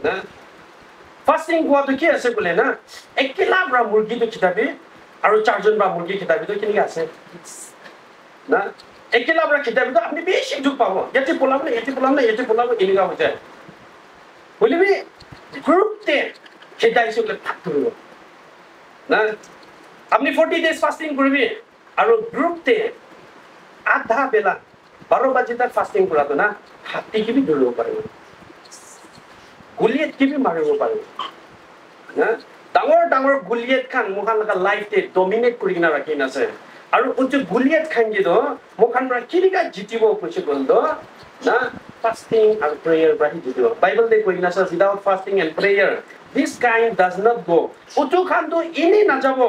না ফাস্টিং কোৱাটো কি আছে বোলে না একেলা ব্ৰা মুৰ্গীটো খিতাবি আৰু চাৰজন ব্ৰা মুৰ্গী খিতাবিটো কেনেকৈ আছে না একেলা ব্ৰা খিতাবিটো আপুনি বেছি দুখ পাব ইয়াতে পলাব এনেকুৱা হৈ যায় বুলিবি গ্ৰুপতে খিতাইছে বোলে ভাগ কৰিব না আপনি 40 days ফাস্টিং করবি আর গ্রুপতে আধা বেলা 12 বাজে তক ফাস্টিং করাতো না হাতি কি भी ধরব পারবে গুলিয়েত কি भी মারিব পারবে না ডাঙর ডাঙর গুলিয়েত খান মুখান লাগা লাইফতে ডমিনেট কৰি কিনা ৰাখি আছে আৰু উচ্চ গুলিয়েত খান গিদো মুখান ৰা কিনিকা জিতিব কৈছে বলদো না ফাস্টিং আৰু প্ৰেয়াৰ বাহি জিতিব বাইবেল দে কৈ কিনা আছে without fasting and prayer this kind does not go উচ্চ খান তো ইনি না যাব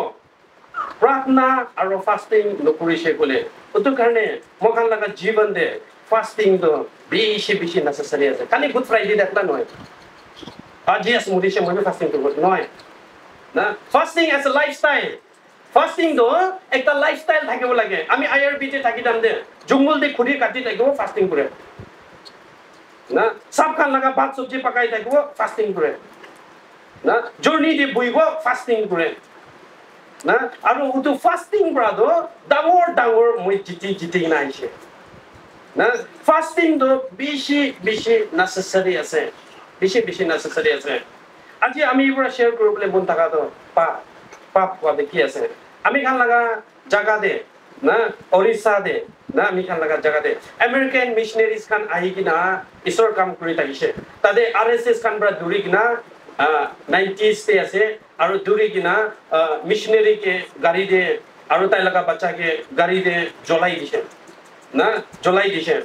प्रार्थना और फास्टिंग नकरिसे बोले उतो कारणे मोखान लगा जीवन दे फास्टिंग दो बेसी नेसेसरी আছে खाली गुड फ्राइडे देखला नय आज यस मुदिसे मबे फास्टिंग करबो नय ना fasting as a lifestyle fasting दो एकटा लाइफस्टाइल থাকিব লাগে আমি আইআরবি তে থাকি দাম দে জঙ্গল দে খুঁড়ি কাটি থাকিব ফাস্টিং করে না সব খান লাগা ভাত সবজি পাকাই থাকিব ফাস্টিং করে না জার্নি দে বইব ফাস্টিং করে না আর উটো ফাস্টিং ব্রাদো ডাঙর মই জিতি নাইছে না ফাস্টিং দো বেশি নেসেসারি আছে বেশি নেসেসারি আছে আজি আমি ইবরা শেয়ার করবলে মন থাকা তো পাপ কোয়াতে কি আছে আমি খান লাগা জায়গা দে না ওড়িশা দে না আমি খান লাগা জায়গা দে আমেরিকান মিশনারিজ খান আহি কিনা ঈশ্বর কাম কৰি থাকিছে তাদে আৰএসএস খান ব্ৰা দূৰি কিনা 90s पे আছে আৰু দূৰি কিনা মিশনাৰি के গাড়ী দে আৰু তাই লগা বাচ্চা के গাড়ী দে জ্বলাই দিছে না জ্বলাই দিছে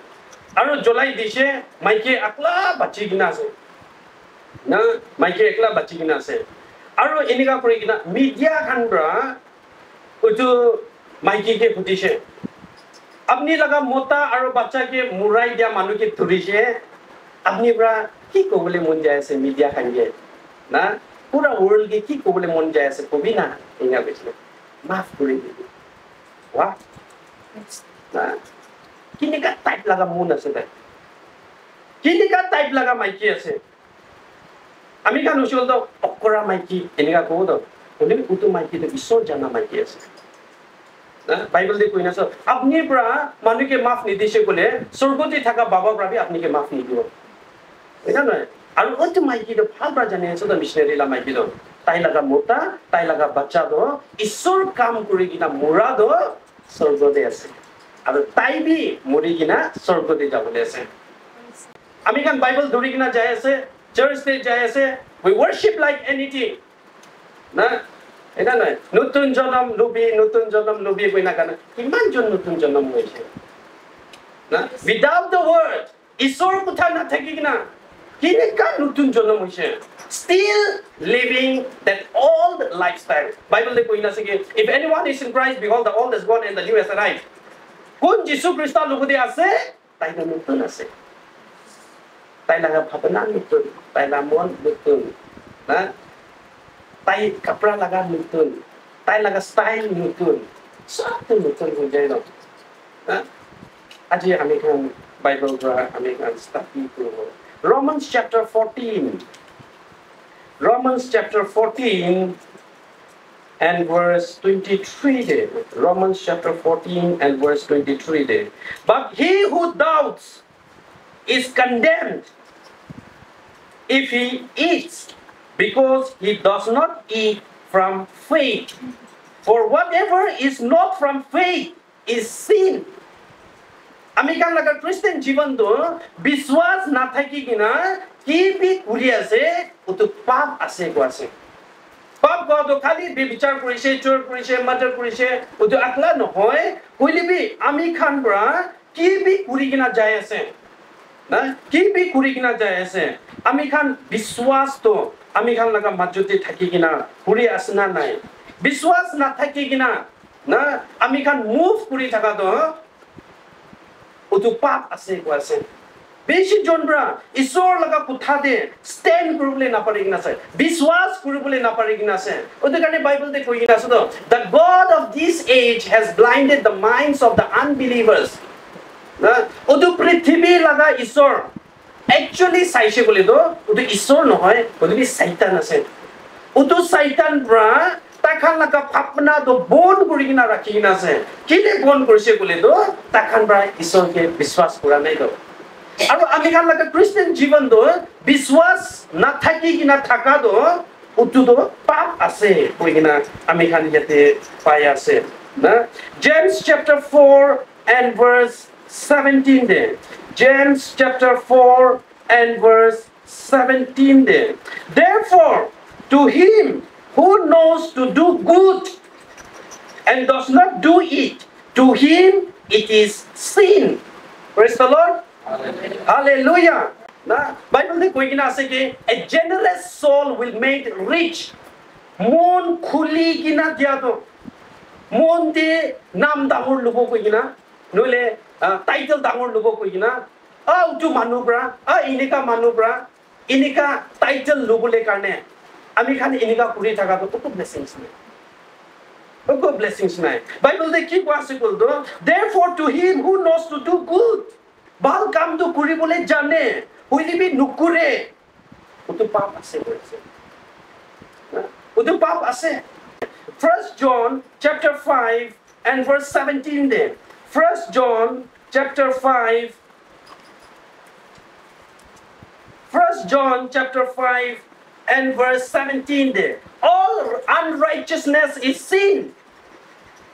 আৰু জ্বলাই দিছে মাইকে আকলা বাচ্চি কিনা আছে না মাইকে একলা বাচ্চি কিনা আছে আৰু এনেকা কৰি কিনা মিডিয়া খানব্ৰা ওটো মাইকে के ফুটিছে আপনি লগা মোটা আৰু বাচ্চা के মুৰাই দিয়া মানুহ के ধৰিছে আপনি ব্ৰা কি কবলে মন যায় আছে মিডিয়া খানগে না পুরা ওয়ার্ল্ড কে কি কবলে মন যায় আছে কবি না ইনা বেশি মাফ করে দিবি ওয়া না কিনিকা টাইপ লাগা মন আছে তাই কিনিকা টাইপ লাগা মাইকি আছে আমি কানো চল তো অকরা মাইকি এনিকা কো তো বলি উতু মাইকি তো ঈশ্বর জানা মাইকি আছে না বাইবেল দে কইনা সো আপনি পুরা মানুকে মাফ নি দিছে বলে স্বর্গতে থাকা বাবা প্রাবি আপনিকে মাফ নি দিও এটা নয় আর ওই মাইকি তো ভালবা জানে আছে তো মিশনারি লা মাইকি তো তাই লাগা মোটা তাই লাগা বাচ্চা দো ঈশ্বর কাম কৰি কিনা মুরা দো স্বর্গতে আছে আর তাই বি মরি কিনা স্বর্গতে যাবলে আছে আমি কান বাইবেল ধরি কিনা যায় আছে চার্চ তে যায় আছে we worship like anything না এটা নয় নতুন জন্ম লবি কইনা কানা কিমান জন নতুন জন্ম হইছে না without the word ঈশ্বর কথা না থাকি কিনা কিনেকা নতুন জন্ম হইছে still living that old lifestyle bible de কইনা আছে কি if anyone is in Christ behold the old is gone and the new has arrived কোন যীশু খ্রিস্ট লোকদে আছে তাই না নতুন আছে তাই লাগা ভাবনা নতুন তাই না মন নতুন না তাই কাপড়া লাগা নতুন তাই লাগা স্টাইল নতুন সব নতুন হয়ে যায় না আজি আমি কোন বাইবেল দ্বারা আমি কোন স্টাডি করব Romans chapter 14 and verse 23 day. Romans chapter 14 and verse 23 day. But he who doubts is condemned if he eats, because he does not eat from faith. For whatever is not from faith is sin. আমি কান লাগা খ্রিস্টান জীবন তো বিশ্বাস না থাকি কিনা কি বি কুলি আছে ওতো পাপ আছে কো আছে পাপ কো তো খালি বিচার করিছে চোর করিছে মার্ডার করিছে ওতো আকলা নহয় কইলিবি আমি খান ব্রা কি বি কুলি কিনা যায় আছে না কি বি কুলি কিনা যায় আছে আমি খান বিশ্বাস তো আমি খান লাগা মাজতে থাকি কিনা কুলি আছে না নাই বিশ্বাস না থাকি কিনা না আমি খান মুভ করি থাকা তো ওতো পাপ আছে কো আছে বেশি জনব্রা ঈশ্বর লাগা কথা দে স্ট্যান্ড করবলে না পারি কিনা আছে বিশ্বাস করবলে না পারি কিনা আছে ওদের কারণে বাইবেল তে কই কিনা আছে তো the god of this age has blinded the minds of the unbelievers না ওতো পৃথিবী লাগা ঈশ্বর actually saise bole do utu ishor nohoy utu satan ase utu satan bra takhan laga bhapna do bon kurigina rakhina ase kile bon korise bole do takhan bra ishor ke biswas kura nai do aru ami khan laga christian jiban do biswas na thaki gina thaka do utu do pap ase kurigina ami khan yate pai ase na James chapter 4 and verse 17 there. James chapter 4 and verse 17 there. Therefore, to him who knows to do good and does not do it, to him it is sin. Praise the Lord. Hallelujah. Hallelujah. Na Bible de koi gina ase ke a generous soul will make rich. Mon khuli gina dia do. Mon de nam damur lubo koi gina. Nole title dangor lubo koi gina. Utu manubra, inika manubra, inika title lubule karne. Ami khan inika puri thaka to utu blessings nai. Utu blessings nai. Bible de ki kwase koldo. Therefore to him who knows to do good, bal kam to kuri bole jane, huili bi nukure. Utu pap ase boise. Utu pap ase. 1 John chapter 5 and verse 17 there. 1 John chapter 5. 1 John chapter 5 and verse 17 there. All unrighteousness is sin.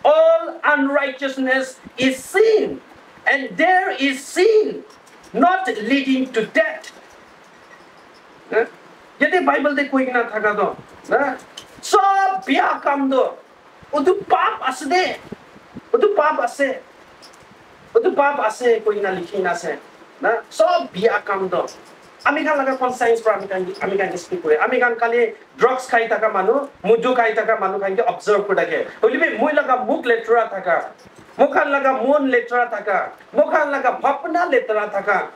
All unrighteousness is sin. And there is sin not leading to death. Yete Bible de koi na thaka do. So biya kam do. Udu pap asde. Udu pap ase. Udu pap ase koi na likhina ase. Na so biya kam do. Ami kan laga conscience pra ami kan speak kore ami kan kali drugs khai taka manu mudu khai taka manu kan ke observe kodake holibe moi laga muk letra thaka mokhan laga mon letra thaka mokhan laga bhapna letra thaka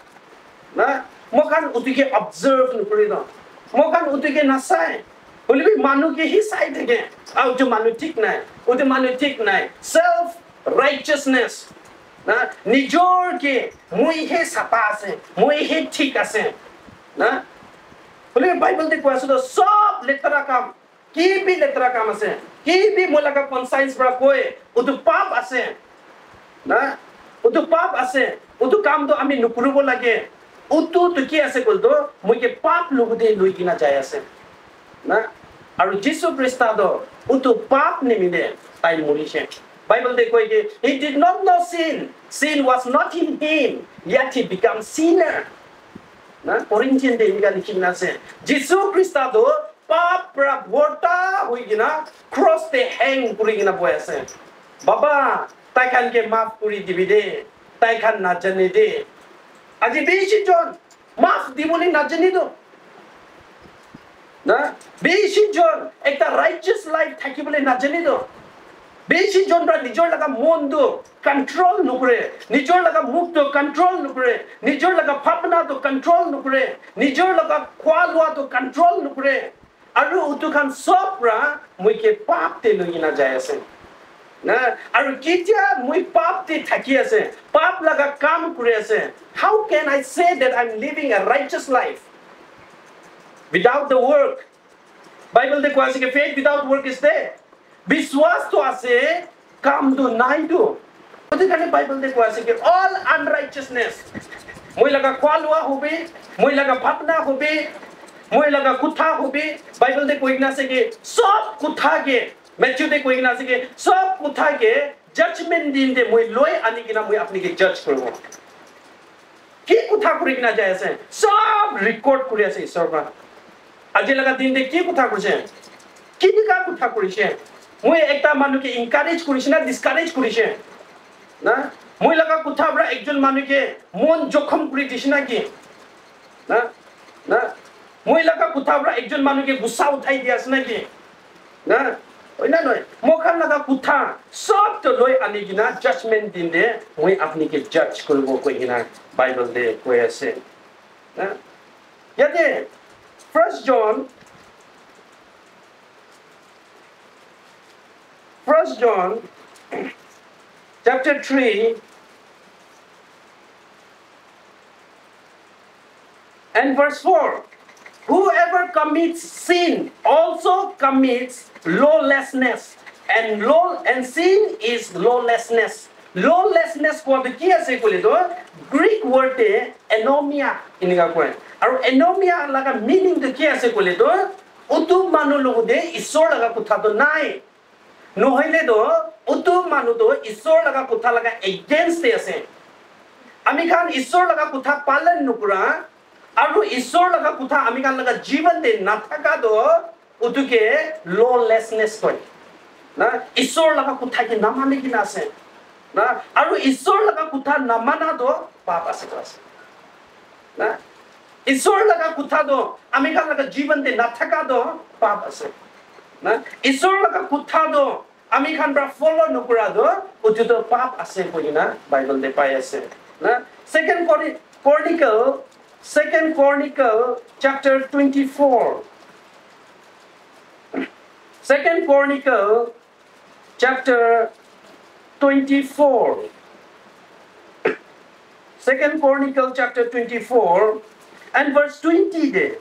na mokhan utike observe nukuri do mokhan utike nasai holibe manu ke hi sai thake au jo manu thik nai utu manu thik nai self righteousness na nijor ke moi he sapa ase moi he thik ase na bole Bible de kwase do sob letra kam ki bi letra kam ase ki bi mola ka conscience bra koe utu pap ase na utu pap ase utu kam do ami nukurubo lage utu to ki ase kol do moi ke pap lugude loi kina jai ase na aru Jesu Christa do utu pap nimide tai morise Bible de koi ke he did not know sin was not in him yet he became sinner na Corinthian de inga likhina ase Jesu Christa do pap pra bota hoigina cross te hang kurigina boy ase baba tai kan ke maaf kuri dibide tai kan na jane de aji beshi jon maaf diboli na jane do na beshi jon ekta righteous life thakibole na jane do beshi jon ra nijor laga mon do control nukre nijor laga muk do control nukre nijor laga bhapna do control nukre nijor laga khwalwa do control nukre aru utu khan sopra moi ke pap te logina jai ase na aru kitia moi pap te thaki ase pap laga kam kure ase how can I say that I'm living a righteous life without the work Bible de kwase ke faith without work is there Biswas to ase kam do nai do Oti kane Bible de kwase ke all unrighteousness moi laga khwalwa hobe moi laga bhapna hobe moi laga kutha hobe Bible de koigna se ke sob kutha ke Matthew de koigna se ke sob kutha ke judgment din de moi loi ani kina moi apni ke judge korbo ki kutha korigna jai ase sob record kori ase ishor ba aje laga din de ki kutha korise ki ka kutha korise moi ekta manu ke encourage korise na discourage korise na moi laga kutha bra ekjon manu ke mon jokhom kori disina ki na moi laga kutha bra ekjon manu ke gussa uthai dias na ki na oina noi mokhan laga kutha sob to loi ani gina judgment din de moi apni ke judge korbo ko gina Bible de koi ase na yate 1 John chapter 3 And verse 4, whoever commits sin also commits lawlessness. And sin is lawlessness. Lawlessness ko ki ase kole to Greek word e anomia inika koe. Aru anomia laga meaning to ki ase kole to utu manu logode ishor laga kotha to nai. Nohoile to utu manu to ishor laga kotha laga against te ase. Ami khan ishor laga kotha palan nukura aru ishor laga kotha ami khan laga jiban te nathaka do utuke lawlessness koe. Na ishor laga kotha ki namane ki na ase. Na aru ishor laga kotha namana do pap ase kase. Na ishor laga kotha do ami khan laga jiban te nathaka do pap ase. Na ishor laga kotha do ami khan bra follow nukura do utu to pap ase koina Bible de pai ase. Na Second Chronicle chapter 24. Second Chronicle chapter 24. Second Chronicle chapter 24 and verse 20 there.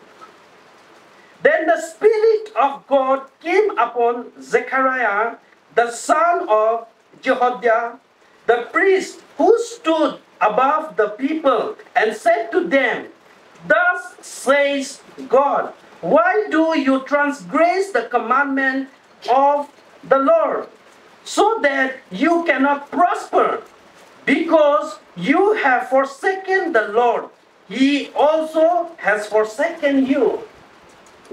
Then the Spirit of God came upon Zechariah, the son of Jehoiada, the priest, who stood above the people, and said to them, thus says God, why do you transgress the commandment of the Lord, so that you cannot prosper? Because you have forsaken the Lord, He also has forsaken you.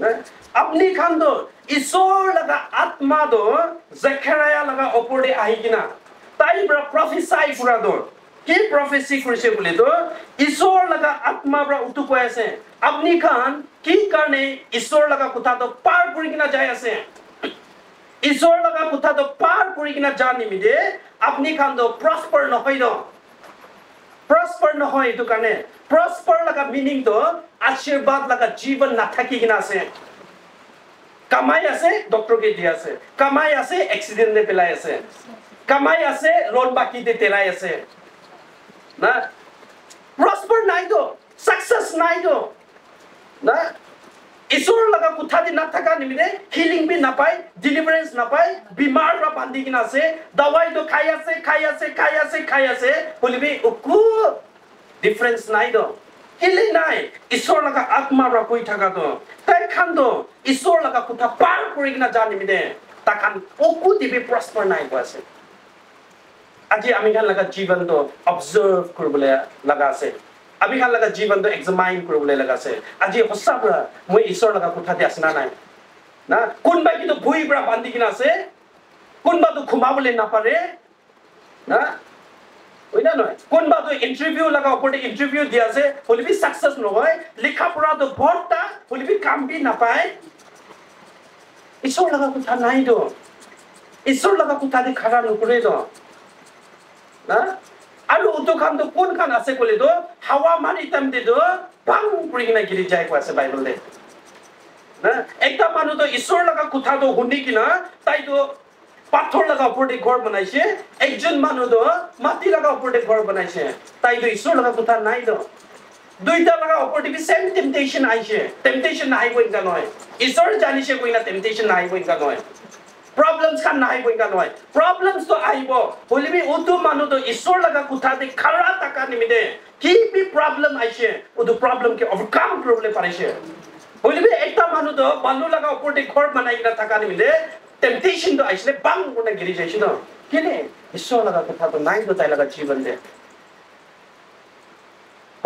अपनी खान दो ईश्वर लगा आत्मा दो ज़करिया लगा ओपरे आहिगिना ताई ब्रा प्रोफेसाई पुरा दो के prophecy कुरिसे बोले दो ईश्वर लगा आत्मा ब्रा उतु को ऐसे अपनी खान की करने ईश्वर लगा कुथा दो पार पुरिगिना जाए ऐसे ईश्वर लगा कुथा दो पार पुरिगिना जाने मिले अपनी खान दो प्रॉस्पर न होई दो प्रॉस्पर न होई तो करने प्रॉस्पर लगा मीनिंग दो आशीर्वाद लगा जीवन ना थकी गिना से कमाई ऐसे डॉक्टर के दिया से कमाई ऐसे एक्सीडेंट ने पिलाया ऐसे कमाई ऐसे लोन बाकी दे तेरा ऐसे ना प्रॉस्पर नहीं दो सक्सेस नहीं दो ना ईश्वर लगा कुथा दी ना थका निमिले हीलिंग भी ना पाए डिलीवरेंस ना पाए बीमार रा बांधी गिना से दवाई दो खाया से बोले भी उकू डिफरेंस नहीं दो हीलिंग नहीं ईश्वर लगा आत्मा रा कोई थका दो ताई खान दो ईश्वर लगा कुथा पार पुरिगिना जाने मिले ताकान उकू दिबे प्रॉस्पर नहीं बसे আজি আমি খান লাগা জীবন তো অবজার্ভ করবলে লাগাছে আমি খান লাগা জীবন তো এক্সামাইন করবলে লাগাছে আজি হসাবরা মই ঈশ্বর লাগা কথাতে আসনা নাই না কোনবা কিন্তু ভুইবরা বান্ধি কিনা আছে কোনবা তো ঘুমাবলে না পারে না ওইনা নয় কোনবা তো ইন্টারভিউ লাগা উপরে ইন্টারভিউ দিয়াছে হলিবি সাকসেস নয় লেখা পড়া তো ভরটা হলিবি কাম বি না পায় ঈশ্বর লাগা কথা নাই তো ঈশ্বর লাগা কথাতে খারাপ নকরে তো না আরো উতখান তো কোন খান আছে কলে তো হাওয়া মানি তাম দে তো বাং পুরিনা গিরি যায় কো আছে বাইবেলে না একটা মানু তো ঈশ্বর লাগা কথা তো হুনি কিনা তাই তো পাথর লাগা উপরে ঘর বানাইছে একজন মানু তো মাটি লাগা উপরে ঘর বানাইছে তাই তো ঈশ্বর লাগা কথা নাই তো দুইটা লাগা উপরে বি সেম টেম্পটেশন আইছে টেম্পটেশন নাই কইতা নয় ঈশ্বর জানিছে কইনা টেম্পটেশন নাই কইতা নয় Problems kan nahi boinga noy problems to aibo holibi utu manu to ishor laga kutha de khara taka nimide ki bi problem aise utu problem ke overcome problem parise holibi ekta manu to balu laga upor de ghor banai na taka nimide temptation to aisle bang kona giri jaise no kile ishor laga kutha to nai to tai laga jiban de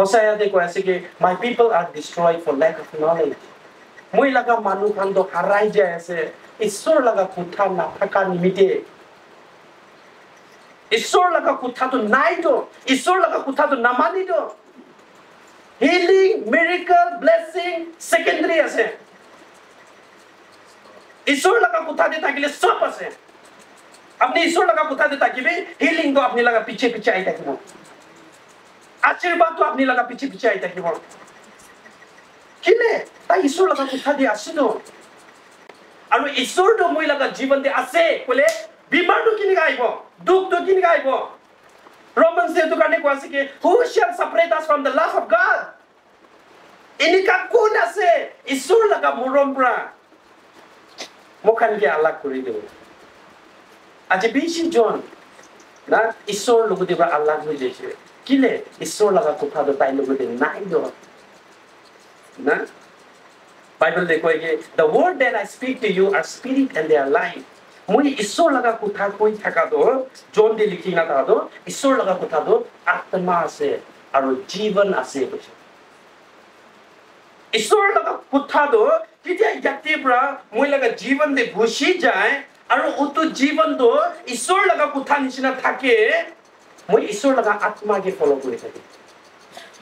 Hosea de ko aise ke my people are destroyed for lack of knowledge moi laga manu khan to harai jaye ase ঈশ্বর লাগা কুথা না থাকা নিমিতে ঈশ্বর লাগা কুথা তো নাই তো ঈশ্বর লাগা কুথা তো না মানি তো হিলিং মিরাকল ব্লেসিং সেকেন্ডারি আছে ঈশ্বর লাগা কুথা দে থাকিলে সব আছে আপনি ঈশ্বর লাগা কুথা দে থাকিবে হিলিং তো আপনি লাগা পিছে পিছে আই থাকিব আশীর্বাদ তো আপনি লাগা পিছে পিছে আই থাকিব কিলে তাই ঈশ্বর লাগা কুথা দি আসিতো আৰু ঈশ্বৰ তো মই লাগা জীবন দে আছে কলে বিমাৰ তো কিনি গাইব দুখ তো কিনি গাইব Romans 8 to কাৰণে কোৱা আছে কি who shall separate us from the love of God এনেকা কোন আছে ঈশ্বৰ লগা মৰম পৰা মুখানকে আলাগ কৰি দিব আজি বেছি জন না ঈশ্বৰ লগতে পৰা আলাগ হৈ গৈছে কিলে ঈশ্বৰ লগা কথাটো তাই লগতে নাই দ না Bible দেখো যে the word that I speak to you are spirit and they are life মই ঈশ্বৰ লগা কথা কৈ থাকাটো জন দি লিখি না থাকাটো ঈশ্বৰ লগা কথাটো আত্মা আছে আৰু জীৱন আছে কৈছে ঈশ্বৰ লগা কথাটো যেতিয়া ইয়াতে পৰা মই লগা জীৱন দে ঘুষি যায় আৰু উটো জীৱনটো ঈশ্বৰ লগা কথা নিচিনা থাকে মই ঈশ্বৰ লগা আত্মাকে ফলো কৰি থাকি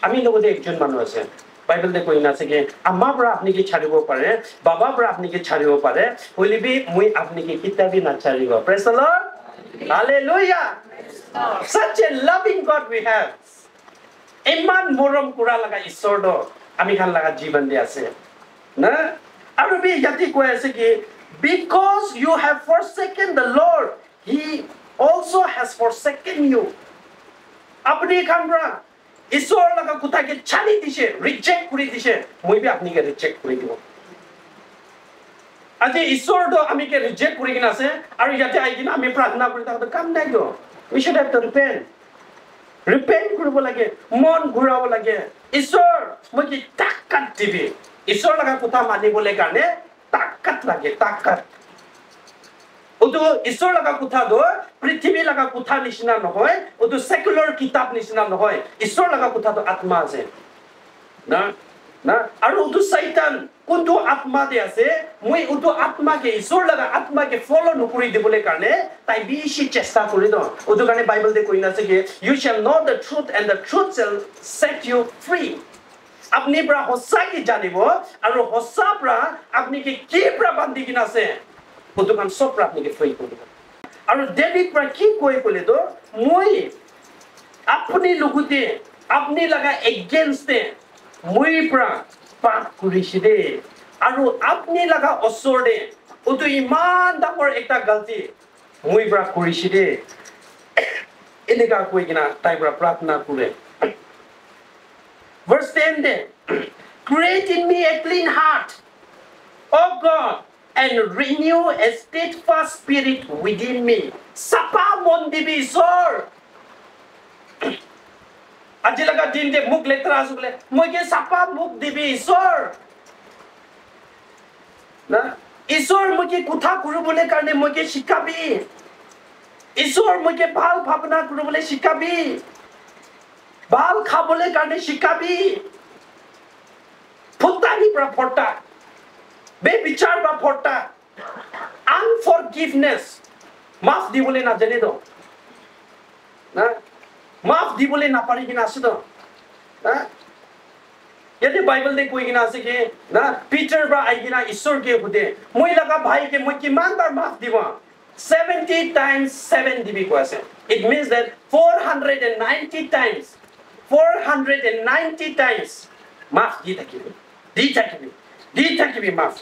আমি লগতে একজন মানুহ আছে বাইবেল দে কই না আছে যে আম্মা পৰা আপনি কি ছাড়িব পাৰে বাবা পৰা আপনি কি ছাড়িব পারে হইলিবি মই আপনি কি কিতাবি না ছাড়িব praise the Lord hallelujah such a loving God we have ইমান মৰম কৰা লাগা ঈশ্বৰ দ আমি খান লাগা জীৱন দি আছে না আৰু বি ইয়াতি কৈ আছে কি because you have forsaken the Lord he also has forsaken you আপনি খান পৰা ঈশ্বৰ লগা কথাকে ছাড়ি দিছে ৰিজেক্ট কৰি দিছে মই বি আপনিকে ৰিজেক্ট কৰি দিব আজি ঈশ্বৰটো আমিকে ৰিজেক্ট কৰি কিনা আছে আৰু ইয়াতে আই কিনা আমি প্ৰাৰ্থনা কৰি থাকোঁ কাম নাই গো we should have to repent কৰিব লাগে মন ঘূৰাব লাগে ঈশ্বৰ মই কি তাকাত দিবি ঈশ্বৰ লগা কথা মানিবলৈ কাৰণে তাকাত লাগে তাকাত ওটো ঈশ্বৰ লগা কথাটো পৃথিৱী লগা কথা নিচিনা নহয় ওটো সেকুলাৰ কিতাপ নিচিনা নহয় ঈশ্বৰ লগা কথাটো আত্মা আছে না না আৰু ওটো শয়তান কোনটো আত্মা দে আছে মই ওটো আত্মাকে ঈশ্বৰ লগা আত্মাকে ফলো নকৰি দিবলৈ কাৰণে তাই বেছি চেষ্টা কৰি দ ওটো কাৰণে বাইবেল দে কৈ আছে কি you shall know the truth and the truth shall set you free আপনি পৰা সঁচাকে জানিব আৰু সঁচা পৰা আপনি কি পৰা বান্ধি কিনা আছে ওটোখান সব পৰা আপনি ফ্ৰী কৰি দিব আৰু ডেভিড পৰা কি কৈ কলে তো মই আপনি লগতে আপনি লগা এগেইনষ্টে মই পৰা পাপ কৰিছি দে আৰু আপনি লগা ওচৰতে ওটো ইমান ডাঙৰ একটা গলতি মই পৰা কৰিছি দে এনেকা কৈ কিনা তাই পৰা প্ৰাৰ্থনা কৰে verse 10 de create in me a clean heart O God and renew a steadfast spirit within me sapa mon dibi sor আজি লগা দিন দে মুখ লেতৰা আছে বলে মই কে সাপা মুখ দিবি ঈশ্বৰ না ঈশ্বৰ মই কি কথা কৰিবলৈ কাৰণে মই কে শিকাবি ঈশ্বৰ মই কে ভাল ভাৱনা কৰিবলৈ শিকাবি ভাল খাবলৈ কাৰণে শিকাবি ফুটানি পৰা ফটা বে বিচাৰ বা ফটা unforgiveness মাফ দিবলৈ নাজানে তো না মাফ দিবলৈ নাপাৰি কিনা আছে তো ইয়াতে বাইবেল দে কৈ কিনা আছে কি না পিটাৰ বা আই কিনা ঈশ্বৰকে সুধে মই লগা ভাইকে মই কিমান বাৰ মাফ দিব 70 times 7 দিবি কৈ আছে it means that 490 times মাফ দি থাকিবি মাফ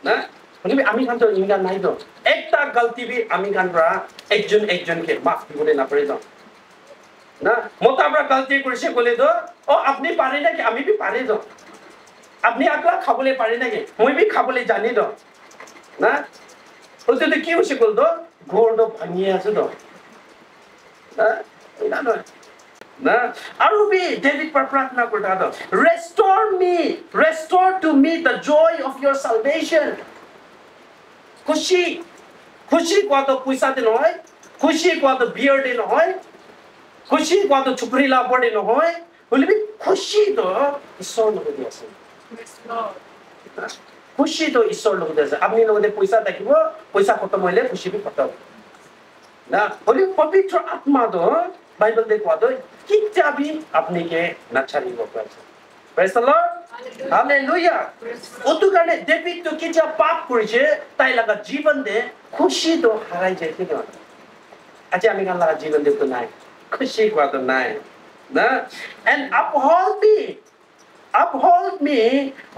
না মানে আমি খান তো ইংগা নাই তো একটা গলতি বি আমি খান পৰা একজনকে মাফ দিবলৈ নাপাৰি তো না মতা পৰা গলতি কৰিছে কলে তো ও আপনি পারে নাকি আমি বি পারে তো আপনি আকলা খাবলৈ পারে নাকি মই বি খাবলৈ জানি তো না ওতে তো কি হৈছে কল তো ঘৰটো ভাঙি আছে তো না এটা নহয় না আৰু বি ডেভিড পৰা প্ৰাৰ্থনা কৰি থাকা তো restore to me the joy of your salvation খুশি কোৱাটো পইচা দে নহয় খুশি কোৱাটো বিয়াৰ দে নহয় খুশি কোৱাটো চুপৰি লাভ দে নহয় বলিবি খুশি তো ঈশ্বৰ লগতে আছে খুশি তো ঈশ্বৰ লগতে আছে আপনি লগতে পইচা থাকিব পইচা খতম হইলে খুশি বি খতম না বলি পবিত্ৰ আত্মা তো বাইবেল দে কোৱাটো কিতাবি আপনি কে নাছাৰিব পাৰে praise the lord hallelujah ওটো কাৰণে ডেভিড তো কিটা পাপ কৰিছে তাই লগা জীৱন দে খুশি তো হাৰাই যায় কি নহয় আজি আমি গান লগা জীৱন দে তো নাই খুশি কোৱাটো নাই না and uphold me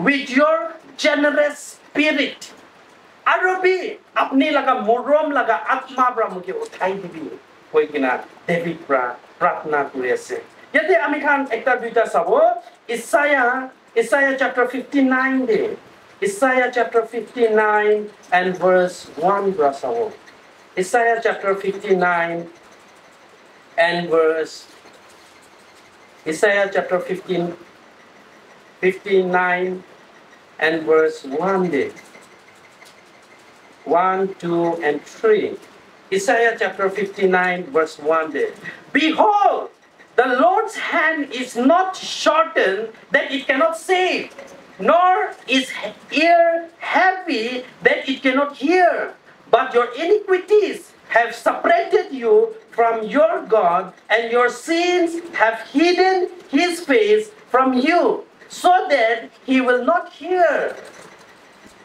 with your generous spirit আৰু বি আপনি লগা মৰম লগা আত্মা পৰা মুকে উঠাই দিবি কৈ কিনা ডেভিড পৰা প্ৰাৰ্থনা কৰি আছে ইয়াতে আমি খান একটা দুইটা চাব ইসায়া Isaiah chapter 59 de. Isaiah chapter 59 and verse 1 brasawo. Isaiah chapter 59 and verse Isaiah chapter 59 and verse 1 de. 1, 2, and 3. Isaiah chapter 59 verse 1 de. Behold, the Lord's hand is not shortened that it cannot save, nor is ear heavy that it cannot hear. But your iniquities have separated you from your God, and your sins have hidden his face from you, so that he will not hear.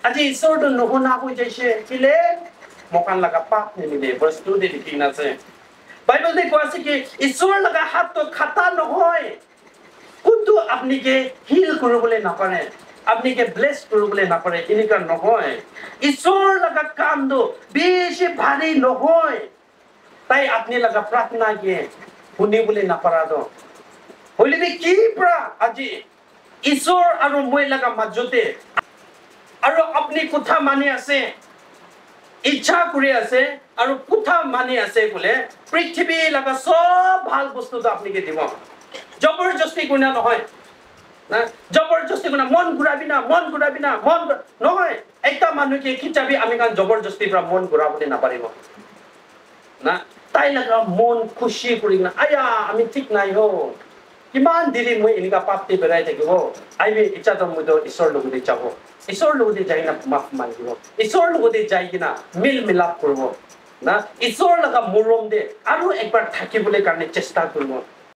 Aji isor do nuhuna ko jaise kile mokan laga pap ni de verse 2 de dikina se Bible de ko ase ki isor laga hat to khata nohoy kuntu apni ke heal korobole na pare apni ke bless korobole na pare inika nohoy isor laga kam do beshi bhari nohoy tai apni laga prarthana ke huni bole na para do holi de ki pra aji isor aru moi laga majjote আৰু আপনি কথা মানি আছে ইচ্ছা কৰি আছে আৰু কথা মানি আছে বলে পৃথিৱী লাগা সব ভাল বস্তুটো আপনিকে দিব জবৰদস্তি গুণা নহয় না জবৰদস্তি গুণা মন ঘুৰাবি না মন নহয় একটা মানুহে কিচাবি আমি কান জবৰদস্তি পৰা মন ঘুৰাবলে না পাৰিব না তাই লাগা মন খুশি কৰি না আয়া আমি ঠিক নাই হ কিমান দিলি মই এনেকা পাপটি বেৰাই থাকিব আইবি ইচ্ছা তো মই ঈশ্বৰ লগতে যাব ঈশ্বৰ লগতে যাই না মাফ মাগিব ঈশ্বৰ লগতে যাই কিনা মিল মিলাপ কৰিব না ঈশ্বৰ লগা মৰম দে আৰু একবাৰ থাকিবলৈ কাৰণে চেষ্টা কৰিব